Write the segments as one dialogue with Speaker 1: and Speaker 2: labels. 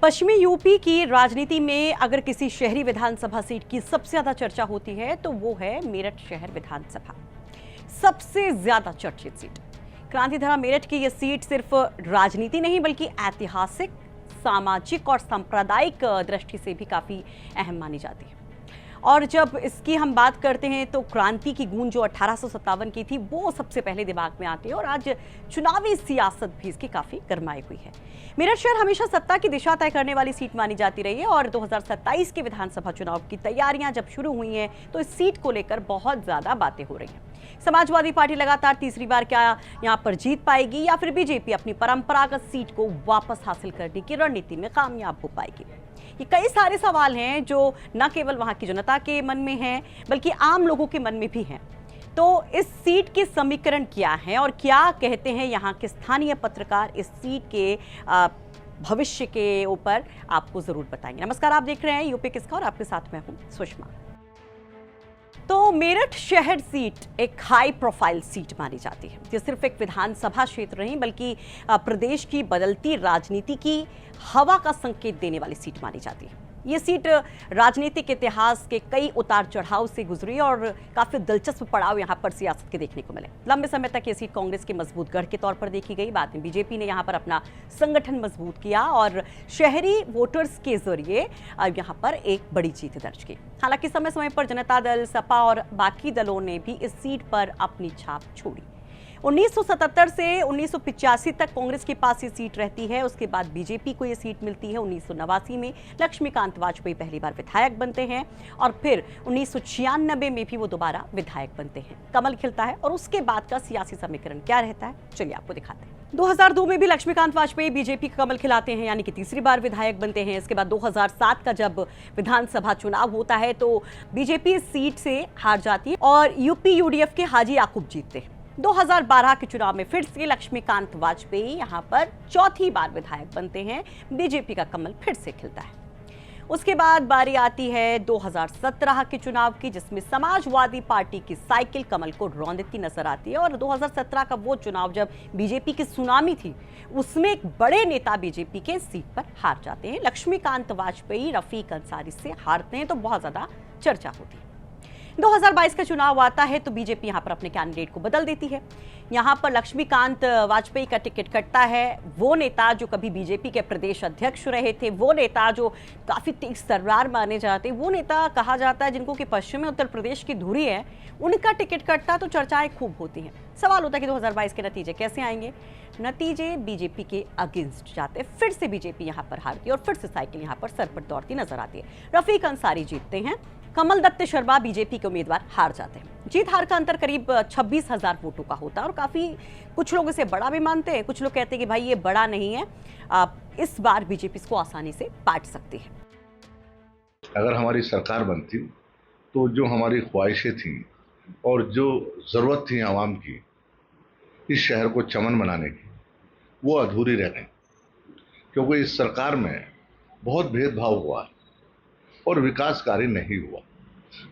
Speaker 1: पश्चिमी यूपी की राजनीति में अगर किसी शहरी विधानसभा सीट की सबसे ज्यादा चर्चा होती है तो वो है मेरठ शहर विधानसभा। सबसे ज्यादा चर्चित सीट क्रांतिधारा मेरठ की। यह सीट सिर्फ राजनीति नहीं बल्कि ऐतिहासिक, सामाजिक और सांप्रदायिक दृष्टि से भी काफी अहम मानी जाती है। और जब इसकी हम बात करते हैं तो क्रांति की गूंज जो 1857 की थी वो सबसे पहले दिमाग में आती है और आज चुनावी सियासत भी इसकी काफी गरमाई हुई है। मेरठ शहर हमेशा सत्ता की दिशा तय करने वाली सीट मानी जाती रही है और 2027 के विधानसभा चुनाव की तैयारियां जब शुरू हुई हैं तो इस सीट को लेकर बहुत ज्यादा बातें हो रही हैं। समाजवादी पार्टी लगातार तीसरी बार क्या यहां पर जीत पाएगी या फिर बीजेपी अपनी परंपरागत सीट को वापस हासिल करने की रणनीति में कामयाब हो पाएगी। ये कई सारे सवाल हैं जो न केवल वहां की जनता के मन में हैं बल्कि आम लोगों के मन में भी हैं। तो इस सीट के समीकरण क्या हैं और क्या कहते हैं यहाँ के स्थानीय पत्रकार इस सीट के भविष्य के ऊपर आपको जरूर बताएंगे। नमस्कार, आप देख रहे हैं यूपी किसका और आपके साथ मैं हूं सुषमा। तो मेरठ शहर सीट एक हाई प्रोफाइल सीट मानी जाती है। ये सिर्फ एक विधानसभा क्षेत्र नहीं बल्कि प्रदेश की बदलती राजनीति की हवा का संकेत देने वाली सीट मानी जाती है। ये सीट राजनीतिक इतिहास के कई उतार चढ़ाव से गुजरी और काफी दिलचस्प पड़ाव यहाँ पर सियासत के देखने को मिले। लंबे समय तक ये सीट कांग्रेस के मजबूत गढ़ के तौर पर देखी गई। बाद में बीजेपी ने यहाँ पर अपना संगठन मजबूत किया और शहरी वोटर्स के जरिए यहाँ पर एक बड़ी जीत दर्ज की। हालांकि समय समय पर जनता दल, सपा और बाकी दलों ने भी इस सीट पर अपनी छाप छोड़ी। 1977 से 1985 तक कांग्रेस के पास ये सीट रहती है। उसके बाद बीजेपी को ये सीट मिलती है। 1989 में लक्ष्मीकांत वाजपेयी पहली बार विधायक बनते हैं और फिर 1996 में भी वो दोबारा विधायक बनते हैं। कमल खिलता है और उसके बाद का सियासी समीकरण क्या रहता है, चलिए आपको दिखाते हैं। 2002 में भी लक्ष्मीकांत वाजपेयी बीजेपी का कमल खिलाते हैं, यानी कि तीसरी बार विधायक बनते हैं। इसके बाद 2007 का जब विधानसभा चुनाव होता है तो बीजेपी इस सीट से हार जाती है और यूपी यूडीएफ के हाजी याकूब जीतते हैं। 2012 के चुनाव में फिर से लक्ष्मीकांत वाजपेयी यहां पर चौथी बार विधायक बनते हैं। बीजेपी का कमल फिर से खिलता है। उसके बाद बारी आती है 2017 के चुनाव की, जिसमें समाजवादी पार्टी की साइकिल कमल को रौंदती नजर आती है। और 2017 का वो चुनाव जब बीजेपी की सुनामी थी, उसमें एक बड़े नेता बीजेपी के सीट पर हार जाते हैं। लक्ष्मीकांत वाजपेयी रफीक अंसारी से हारते हैं तो बहुत ज्यादा चर्चा होती है। 2022 का चुनाव आता है तो बीजेपी यहां पर अपने कैंडिडेट को बदल देती है। यहां पर लक्ष्मीकांत वाजपेयी का टिकट कटता है। वो नेता जो कभी बीजेपी के प्रदेश अध्यक्ष रहे थे, वो नेता जो काफी तेज तर्रार माने जाते, वो नेता कहा जाता है जिनको कि पश्चिमी उत्तर प्रदेश की धुरी है, उनका टिकट कटता तो चर्चाएं खूब होती हैं। सवाल होता है कि 2022 के नतीजे कैसे आएंगे। नतीजे बीजेपी के अगेंस्ट जाते, फिर से बीजेपी यहां पर हारती है और फिर से साइकिल यहां पर सर पर दौड़ती नजर आती है। रफीक अंसारी जीतते हैं, कमल दत्त शर्मा बीजेपी के उम्मीदवार हार जाते हैं। जीत हार का अंतर करीब 26,000 वोटों का होता है और काफी कुछ लोग इसे बड़ा भी मानते हैं, कुछ लोग कहते हैं कि भाई ये बड़ा नहीं है, इस बार बीजेपी इसको आसानी से पाट सकती है।
Speaker 2: अगर हमारी सरकार बनती तो जो हमारी ख्वाहिशें थी और जो ज़रूरत थी आवाम की इस शहर को चमन बनाने की, वो अधूरी रह गई, क्योंकि इस सरकार में बहुत भेदभाव हुआ और विकास कार्य नहीं हुआ।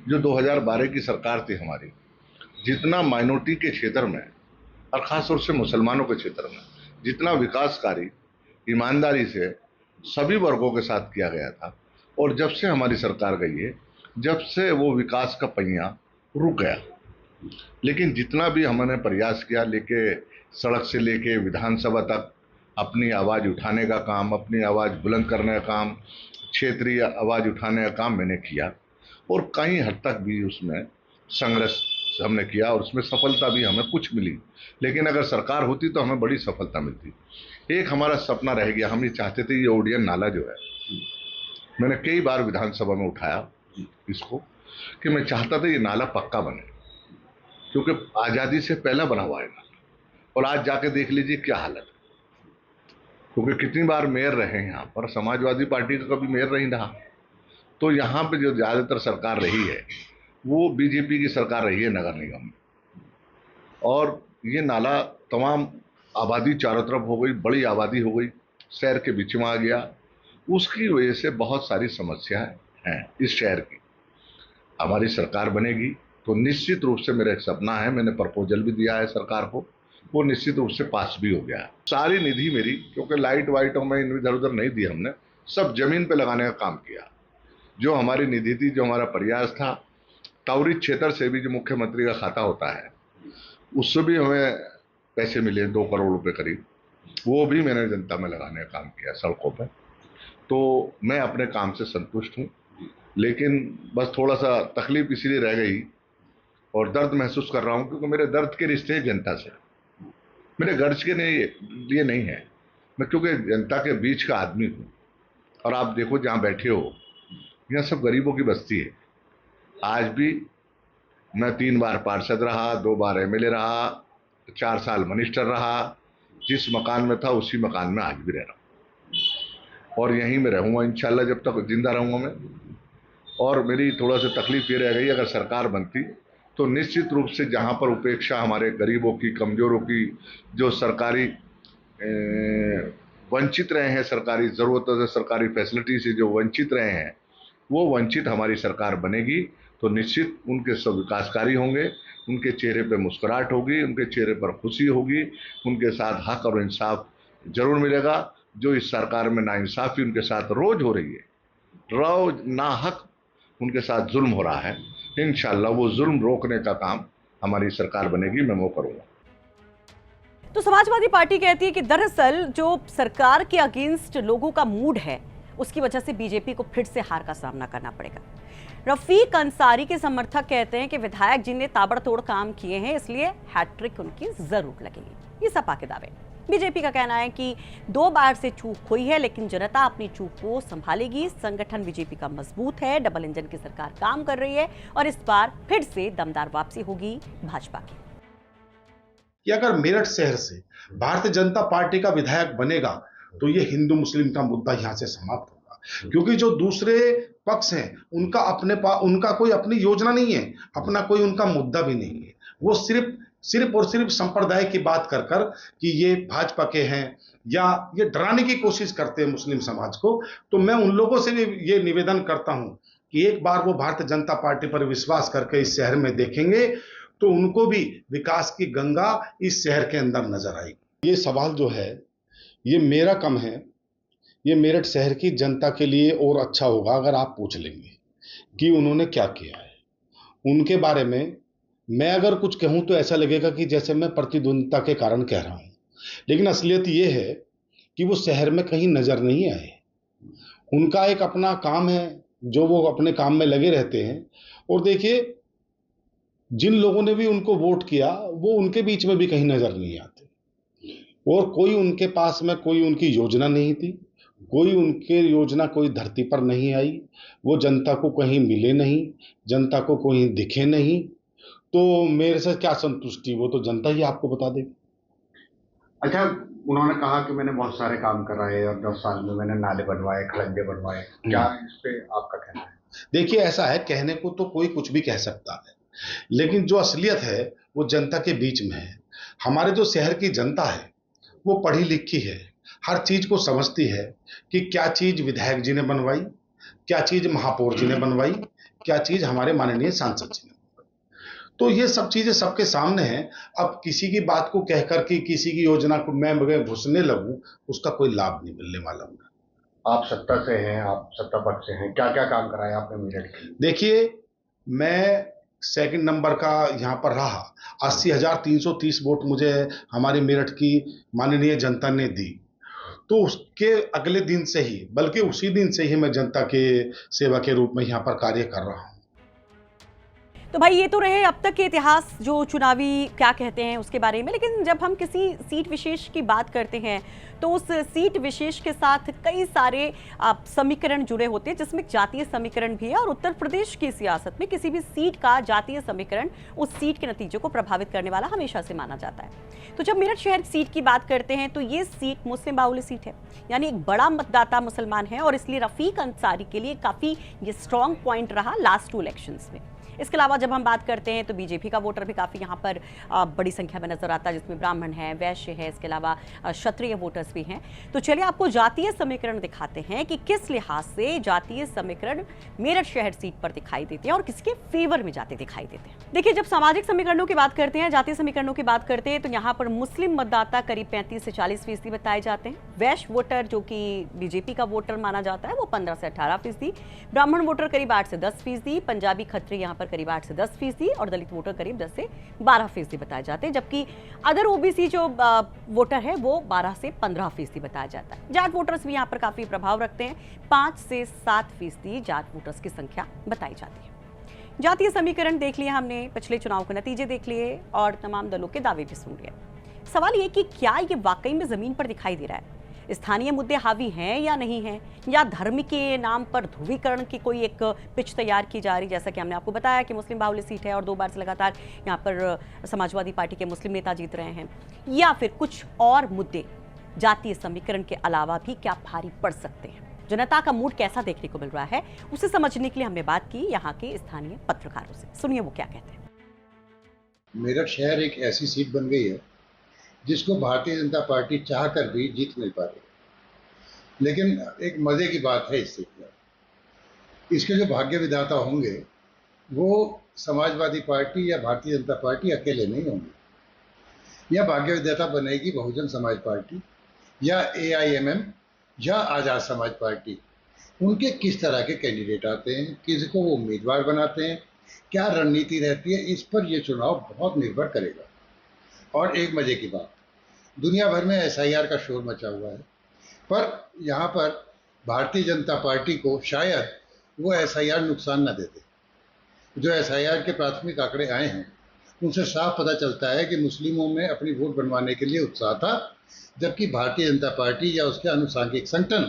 Speaker 2: जो 2012 की सरकार थी हमारी, जितना माइनॉरिटी के क्षेत्र में और ख़ास तौर से मुसलमानों के क्षेत्र में जितना विकास कार्य ईमानदारी से सभी वर्गों के साथ किया गया था, और जब से हमारी सरकार गई है, जब से वो विकास का पहिया रुक गया। लेकिन जितना भी हमने प्रयास किया, सड़क से लेके विधानसभा तक अपनी आवाज़ उठाने का काम, अपनी आवाज़ बुलंद करने का काम, क्षेत्रीय आवाज़ उठाने का काम मैंने किया और कई हद तक भी उसमें संघर्ष हमने किया और उसमें सफलता भी हमें कुछ मिली। लेकिन अगर सरकार होती तो हमें बड़ी सफलता मिलती। एक हमारा सपना रह गया, हम ये चाहते थे ये ओडियन नाला जो है, मैंने कई बार विधानसभा में उठाया इसको कि मैं चाहता था ये नाला पक्का बने, क्योंकि आज़ादी से पहले बना हुआ है नाला। और आज जाके देख लीजिए क्या हालत है, क्योंकि कितनी बार मेयर रहे हैं यहाँ पर, समाजवादी पार्टी का कभी मेयर नहीं रहा। तो यहाँ पे जो ज़्यादातर सरकार रही है वो बीजेपी की सरकार रही है नगर निगम में। और ये नाला तमाम आबादी चारों तरफ हो गई, बड़ी आबादी हो गई, शहर के बीच में आ गया। उसकी वजह से बहुत सारी समस्याएं हैं इस शहर की। हमारी सरकार बनेगी तो निश्चित रूप से मेरा एक सपना है, मैंने प्रपोजल भी दिया है सरकार को, वो निश्चित रूप से पास भी हो गया है। सारी निधि मेरी, क्योंकि लाइट वाइटों में इधर उधर नहीं दी हमने, सब जमीन पे लगाने का काम किया। जो हमारी निधि थी, जो हमारा प्रयास था, टाउरी क्षेत्र से भी जो मुख्यमंत्री का खाता होता है उससे भी हमें पैसे मिले 2 करोड़ रुपए करीब, वो भी मैंने जनता में लगाने का काम किया सड़कों पर। तो मैं अपने काम से संतुष्ट हूँ, लेकिन बस थोड़ा सा तकलीफ इसलिए रह गई और दर्द महसूस कर रहा हूँ क्योंकि मेरे दर्द के रिश्ते जनता से, मेरे गर्ज के लिए नहीं है। मैं क्योंकि जनता के बीच का आदमी हूँ। और आप देखो जहाँ बैठे हो, यहाँ सब गरीबों की बस्ती है। आज भी मैं 3 बार पार्षद रहा, 2 बार एमएलए रहा, 4 साल मिनिस्टर रहा। जिस मकान में था उसी मकान में आज भी रह रहा हूँ और यहीं में रहूँगा इंशाल्लाह जब तक जिंदा रहूँगा मैं। और मेरी थोड़ा सा तकलीफ ये रह गई, अगर सरकार बनती तो निश्चित रूप से जहाँ पर उपेक्षा हमारे गरीबों की, कमजोरों की, जो सरकारी वंचित रहे हैं, सरकारी ज़रूरतों से, सरकारी फैसिलिटी से जो वंचित रहे हैं, वो वंचित हमारी सरकार बनेगी तो निश्चित उनके सब विकास कार्य होंगे, उनके चेहरे पर मुस्कुराहट होगी, उनके चेहरे पर खुशी होगी, उनके साथ हक और इंसाफ जरूर मिलेगा। जो इस सरकार में नाइंसाफ़ी उनके साथ रोज हो रही है, रोज ना हक उनके साथ जुल्म हो रहा है, इंशाल्लाह वो जुल्म रोकने का काम हमारी सरकार बनेगी, मैं वो करूँगा।
Speaker 1: तो समाजवादी पार्टी कहती है कि दरअसल जो सरकार के अगेंस्ट लोगों का मूड है उसकी वजह से बीजेपी को फिर से हार का सामना करना पड़ेगा। रफीक अंसारी के समर्थक कहते हैं कि विधायक जी ने ताबड़तोड़ काम किए हैं, इसलिए हैट्रिक उनकी जरूर लगेगी। ये सपा के दावे। बीजेपी का कहना है कि 2 बार से चूक हुई है लेकिन जनता अपनी चूक को संभालेगी। संगठन बीजेपी का मजबूत है, डबल इंजन की सरकार काम कर रही है और इस बार फिर से दमदार वापसी होगी भाजपा की।
Speaker 3: कि अगर मेरठ शहर से भारतीय जनता पार्टी का विधायक बनेगा तो ये हिंदू मुस्लिम का मुद्दा यहां से समाप्त होगा, क्योंकि जो दूसरे पक्ष हैं उनका कोई अपनी योजना नहीं है, अपना कोई उनका मुद्दा भी नहीं है। वो सिर्फ और सिर्फ संप्रदाय की बात कर कर कि ये भाजपा के हैं या ये डराने की कोशिश करते हैं मुस्लिम समाज को। तो मैं उन लोगों से भी ये निवेदन करता हूं कि एक बार वो भारतीय जनता पार्टी पर विश्वास करके इस शहर में देखेंगे तो उनको भी विकास की गंगा इस शहर के अंदर नजर आएगी। ये सवाल जो है ये मेरा कम है, ये मेरठ शहर की जनता के लिए और अच्छा होगा अगर आप पूछ लेंगे कि उन्होंने क्या किया है। उनके बारे में मैं अगर कुछ कहूं तो ऐसा लगेगा कि जैसे मैं प्रतिद्वंदिता के कारण कह रहा हूं, लेकिन असलियत ये है कि वो शहर में कहीं नजर नहीं आए। उनका एक अपना काम है जो वो अपने काम में लगे रहते हैं। और देखिए, जिन लोगों ने भी उनको वोट किया वो उनके बीच में भी कहीं नजर नहीं आते और कोई उनके पास में कोई उनकी योजना नहीं थी, कोई उनके योजना कोई धरती पर नहीं आई, वो जनता को कहीं मिले नहीं, जनता को कहीं दिखे नहीं। तो मेरे से क्या संतुष्टि, वो तो जनता ही आपको बता देगी।
Speaker 4: अच्छा, उन्होंने कहा कि मैंने बहुत सारे काम कराए और 10 साल में मैंने नाले बनवाए, खलंजे बनवाए, क्या इस पे आपका कहना है?
Speaker 3: देखिए, ऐसा है, कहने को तो कोई कुछ भी कह सकता है, लेकिन जो असलियत है वो जनता के बीच में है। हमारे जो शहर की जनता है वो पढ़ी लिखी है, हर चीज को समझती है कि क्या चीज विधायक जी ने बनवाई, क्या चीज महापौर जी ने बनवाई, क्या चीज हमारे माननीय सांसद जी ने बनवाई। तो ये सब चीजें सबके सामने हैं। अब किसी की बात को कहकर कि किसी की योजना को मैं घुसने लगूं, उसका कोई लाभ नहीं मिलने वाला मुझे।
Speaker 4: आप सत्ता से हैं, आप सत्ता पक्ष से हैं, क्या क्या काम कराया आपने मेरठ के?
Speaker 3: देखिए, मैं सेकंड नंबर का यहाँ पर रहा, 80,330 वोट मुझे हमारी मेरठ की माननीय जनता ने दी। तो उसके अगले दिन से ही, बल्कि उसी दिन से ही मैं जनता के सेवा के रूप में यहाँ पर कार्य कर रहा हूँ।
Speaker 1: तो भाई ये तो रहे अब तक के इतिहास, जो चुनावी क्या कहते हैं उसके बारे में। लेकिन जब हम किसी सीट विशेष की बात करते हैं तो उस सीट विशेष के साथ कई सारे समीकरण जुड़े होते हैं, जिसमें जातीय समीकरण भी है। और उत्तर प्रदेश की सियासत में किसी भी सीट का जातीय समीकरण उस सीट के नतीजों को प्रभावित करने वाला हमेशा से माना जाता है। तो जब मेरठ शहर सीट की बात करते हैं तो ये सीट मुस्लिम बाहुल्य सीट है, यानी एक बड़ा मतदाता मुसलमान है और इसलिए रफीक अंसारी के लिए काफी ये स्ट्रॉन्ग पॉइंट रहा लास्ट 2 इलेक्शंस में। इसके अलावा जब हम बात करते हैं तो बीजेपी का वोटर भी काफ़ी यहाँ पर बड़ी संख्या में नजर आता है, जिसमें ब्राह्मण है, वैश्य है, इसके अलावा क्षत्रिय वोटर्स भी हैं। तो चलिए आपको जातीय समीकरण दिखाते हैं कि किस लिहाज से जातीय समीकरण मेरठ शहर सीट पर दिखाई देते हैं और किसके फेवर में जाते दिखाई देते हैं। देखिए, जब सामाजिक समीकरणों की बात करते हैं, जातीय समीकरणों की बात करते हैं, तो यहाँ पर मुस्लिम मतदाता करीब 35 से 40% बताए जाते हैं। वैश्य वोटर जो कि बीजेपी का वोटर माना जाता है वो 15 से 18%, ब्राह्मण वोटर करीब 8 से 10%, पंजाबी खत्री यहाँ पर करीब 8 से 10% और दलित वोटर करीब 10 से 12% बताए जाते हैं, जबकि अदर ओबीसी जो वोटर है वो 12 से 15% बताया जाता है। जाट वोटर्स भी यहाँ पर काफी प्रभाव रखते हैं, 5 से 7% जाट वोटर्स की संख्या बताई जाती है। जातीय समीकरण देख लिया हमने, पिछले चुनाव के नतीजे देख लिए और तमाम दलों के दावे भी सुन लिए। सवाल ये कि क्या ये वाकई में जमीन पर दिखाई दे रहा है? स्थानीय मुद्दे हावी हैं या नहीं हैं, या धर्म के नाम पर ध्रुवीकरण की कोई एक पिच तैयार की जा रही, जैसा कि हमने आपको बताया कि मुस्लिम बाहुल्य सीट है और 2 बार से लगातार यहाँ पर समाजवादी पार्टी के मुस्लिम नेता जीत रहे हैं, या फिर कुछ और मुद्दे जातीय समीकरण के अलावा भी क्या भारी पड़ सकते हैं? जनता का मूड कैसा देखने को मिल रहा है, उसे समझने के लिए हमने बात की यहाँ के स्थानीय पत्रकारों से। सुनिए वो क्या कहते हैं।
Speaker 5: मेरठ शहर एक ऐसी सीट बन गई है जिसको भारतीय जनता पार्टी चाह कर भी जीत नहीं पा रही। लेकिन एक मजे की बात है इस सीट में, इसके जो भाग्य विधाता होंगे वो समाजवादी पार्टी या भारतीय जनता पार्टी अकेले नहीं होंगे। यह भाग्य विधाता बनेगी बहुजन समाज पार्टी या AIMM या आज़ाद समाज पार्टी। उनके किस तरह के कैंडिडेट आते हैं, किसको वो उम्मीदवार बनाते हैं, क्या रणनीति रहती है, इस पर यह चुनाव बहुत निर्भर करेगा। और एक मजे की बात, दुनिया भर में SIR का शोर मचा हुआ है, पर यहाँ पर भारतीय जनता पार्टी को शायद वो SIR नुकसान न दे दे। जो SIR के प्राथमिक आंकड़े आए हैं उनसे साफ पता चलता है कि मुस्लिमों में अपनी वोट बनवाने के लिए उत्साह था, जबकि भारतीय जनता पार्टी या उसके अनुसांगिक संगठन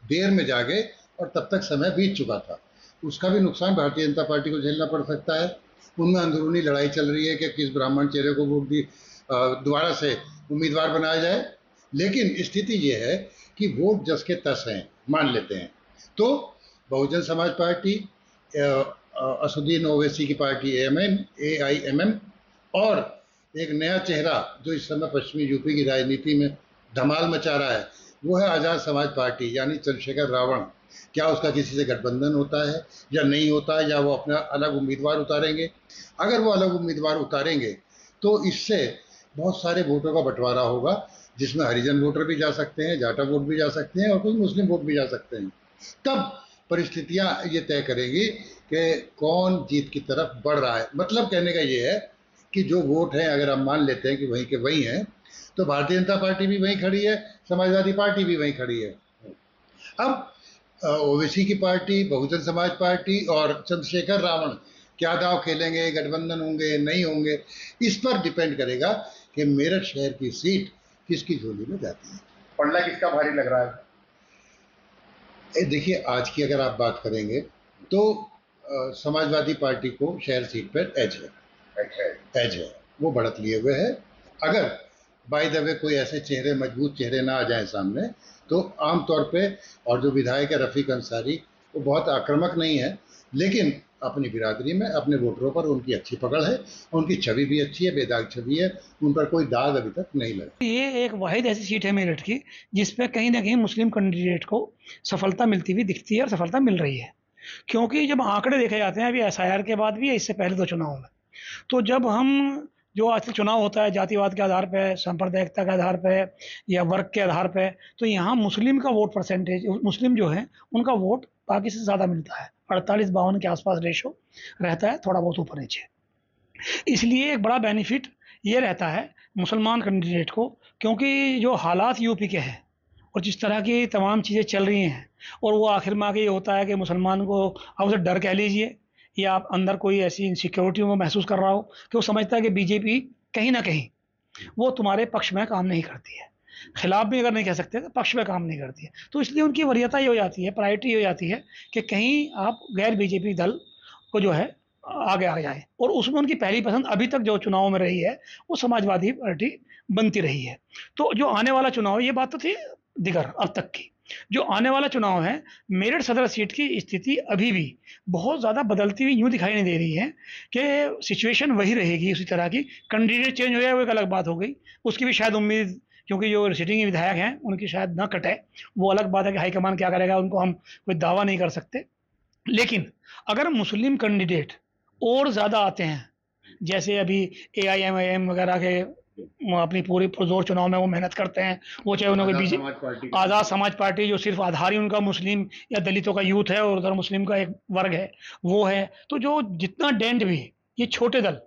Speaker 5: देर में जागे और तब तक समय बीत चुका था। उसका भी नुकसान भारतीय जनता पार्टी को झेलना पड़ सकता है। उनमें अंदरूनी लड़ाई चल रही है कि किस ब्राह्मण चेहरे को वोट दी दोबारा से उम्मीदवार बनाया जाए। लेकिन स्थिति ये है कि वोट जस के तस हैं, मान लेते हैं, तो बहुजन समाज पार्टी, असदुद्दीन ओवैसी की पार्टी AIMM और एक नया चेहरा जो इस समय पश्चिमी यूपी की राजनीति में धमाल मचा रहा है वो है आज़ाद समाज पार्टी, यानी चंद्रशेखर रावण। क्या उसका किसी से गठबंधन होता है या नहीं होता है, या वो अपना अलग उम्मीदवार उतारेंगे? अगर वो अलग उम्मीदवार उतारेंगे तो इससे बहुत सारे वोटों का बंटवारा होगा, जिसमें हरिजन वोटर भी जा सकते हैं, जाटा वोट भी जा सकते हैं और कुछ मुस्लिम वोट भी जा सकते हैं। तब परिस्थितियां ये तय करेंगी कि कौन जीत की तरफ बढ़ रहा है। मतलब कहने का ये है कि जो वोट हैं अगर हम मान लेते हैं कि वहीं के वहीं हैं, तो भारतीय जनता पार्टी भी वहीं खड़ी है, समाजवादी पार्टी भी वहीं खड़ी है। अब ओवैसी की पार्टी, बहुजन समाज पार्टी और चंद्रशेखर रावण क्या दाव खेलेंगे, गठबंधन होंगे नहीं होंगे, इस पर डिपेंड करेगा कि मेरठ शहर की सीट किसकी झोली में जाती है।
Speaker 4: पलड़ा किसका भारी लग रहा है?
Speaker 5: देखिए, आज की अगर आप बात करेंगे तो समाजवादी पार्टी को शहर सीट पर एज है, वो बढ़त लिए हुए है। अगर बाय द वे कोई ऐसे चेहरे, मजबूत चेहरे ना आ जाए सामने, तो आमतौर पे, और जो विधायक है रफ़ीक अंसारी, वो बहुत आक्रामक नहीं है, लेकिन अपनी बिरादरी में अपने वोटरों पर उनकी अच्छी पकड़ है, उनकी छवि भी अच्छी है, बेदाग छवि है, उन पर कोई दाग अभी तक नहीं लगा।
Speaker 6: ये एक वाहिद ऐसी सीट है मेरठ की जिसपे कहीं ना कहीं मुस्लिम कैंडिडेट को सफलता मिलती हुई दिखती है और सफलता मिल रही है, क्योंकि जब आंकड़े देखे जाते हैं अभी SIR के बाद भी है, इससे पहले 2 चुनाव में, तो जब हम जो आज चुनाव होता है जातिवाद के आधार पर, सांप्रदायिकता के आधार पर या वर्ग के आधार पर, तो यहाँ मुस्लिम का वोट परसेंटेज, मुस्लिम जो है उनका वोट बाकी से ज़्यादा मिलता है, 48-52 के आसपास रेशो रहता है, थोड़ा बहुत ऊपर नीचे। इसलिए एक बड़ा बेनिफिट ये रहता है मुसलमान कैंडिडेट को, क्योंकि जो हालात यूपी के हैं और जिस तरह की तमाम चीज़ें चल रही हैं, और वो आखिर में आगे ये होता है कि मुसलमान को आप उसे डर कह लीजिए या आप अंदर कोई ऐसी इनसिक्योरिटी वो महसूस कर रहा हो कि वो समझता है कि बीजेपी कहीं ना कहीं वो तुम्हारे पक्ष में काम नहीं करती है, खिलाफ भी अगर नहीं कह सकते तो पक्ष में काम नहीं करती है। तो इसलिए उनकी वरीयता ये हो जाती है, प्रायोरिटी हो जाती है कि कहीं आप गैर बीजेपी दल को जो है आगे आ जाए, और उसमें उनकी पहली पसंद अभी तक जो चुनाव में रही है वो समाजवादी पार्टी बनती रही है। तो जो आने वाला चुनाव, ये बात तो थी दिगर अब तक की, जो आने वाला चुनाव है, मेरठ सदर सीट की स्थिति अभी भी बहुत ज़्यादा बदलती हुई यूँ दिखाई नहीं दे रही है कि सिचुएशन वही रहेगी उसी तरह की। कैंडिडेट चेंज हो जाए वो एक अलग बात हो गई, उसकी भी शायद उम्मीद, क्योंकि जो सिटिंग विधायक हैं उनकी शायद ना कटे, वो अलग बात है कि हाईकमान क्या करेगा, उनको हम कोई दावा नहीं कर सकते। लेकिन अगर मुस्लिम कैंडिडेट और ज़्यादा आते हैं, जैसे अभी AIMIM वगैरह के अपनी पूरी पुरजोर चुनाव में वो मेहनत करते हैं, वो चाहे उन्होंने बीजेपी, आज़ाद समाज पार्टी जो सिर्फ आधार ही उनका मुस्लिम या दलितों का यूथ है और उधर मुस्लिम का एक वर्ग है वो है, तो जो जितना डेंट भी ये छोटे दल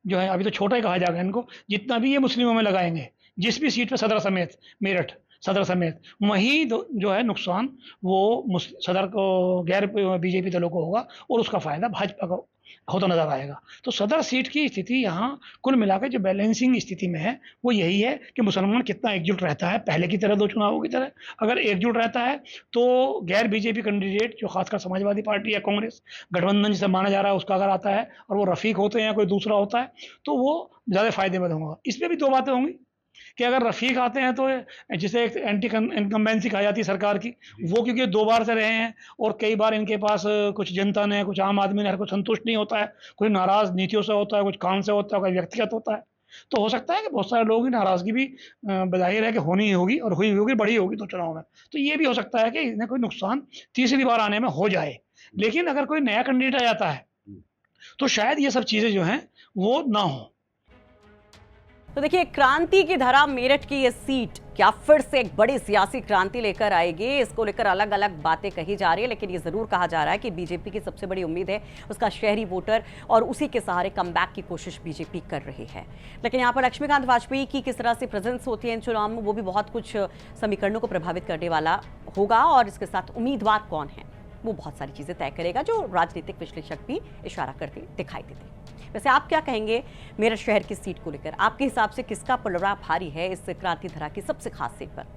Speaker 6: जो है, अभी तो छोटा ही कहा जाएगा इनको, जितना भी ये मुस्लिमों में लगाएंगे जिस भी सीट पे सदर समेत, मेरठ सदर समेत, वहीं जो है नुकसान वो सदर को गैर बीजेपी दलों को होगा और उसका फायदा भाजपा को होता नजर आएगा। तो सदर सीट की स्थिति यहाँ कुल मिलाकर जो बैलेंसिंग स्थिति में है वो यही है कि मुसलमान कितना एकजुट रहता है, पहले की तरह 2 चुनावों की तरह अगर एकजुट रहता है तो गैर बीजेपी कैंडिडेट जो खासकर समाजवादी पार्टी या कांग्रेस गठबंधन जिसे माना जा रहा है उसका अगर आता है और वो रफीक होते हैं या कोई दूसरा होता है तो वो ज़्यादा फायदेमंद होगा। इसमें भी 2 बातें होंगी कि अगर रफीक आते हैं तो जिसे एक एंटी इनकम्बेंसी कहा जाती है सरकार की, वो क्योंकि 2 बार से रहे हैं और कई बार इनके पास कुछ जनता ने, कुछ आम आदमी ने हर कोई संतुष्ट नहीं होता है, कोई नाराज नीतियों से होता है, कुछ काम से होता है, कोई व्यक्तिगत होता है, तो हो सकता है कि बहुत सारे लोगों की नाराजगी भी बज़ाहिर है कि होनी ही होगी और हुई होगी, बढ़ी होगी 2 चुनाव में। तो ये भी हो सकता है कि इन्हें कोई नुकसान तीसरी बार आने में हो जाए। लेकिन अगर कोई नया कैंडिडेट आ जाता है तो शायद ये सब चीज़ें जो हैं वो ना हो।
Speaker 1: तो देखिए, क्रांति की धरा मेरठ की ये सीट क्या फिर से एक बड़ी सियासी क्रांति लेकर आएगी? इसको लेकर अलग अलग बातें कही जा रही है, लेकिन ये जरूर कहा जा रहा है कि बीजेपी की सबसे बड़ी उम्मीद है उसका शहरी वोटर, और उसी के सहारे कमबैक की कोशिश बीजेपी कर रही है। लेकिन यहाँ पर लक्ष्मीकांत वाजपेयी की किस तरह से प्रेजेंस होती है इन चुनाव में, वो भी बहुत कुछ समीकरणों को प्रभावित करने वाला होगा, और इसके साथ उम्मीदवार कौन है वो बहुत सारी चीजें तय करेगा, जो राजनीतिक विश्लेषक भी इशारा करते दिखाई देते हैं। वैसे आप क्या कहेंगे मेरठ शहर की सीट को लेकर? आपके हिसाब से किसका पलड़ा भारी है इस क्रांति धरा की सबसे खास सीट पर?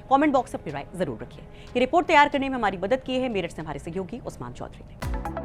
Speaker 1: कमेंट बॉक्स में अपनी राय जरूर रखिए। ये रिपोर्ट तैयार करने में हमारी मदद की है मेरठ से हमारे सहयोगी उस्मान चौधरी ने।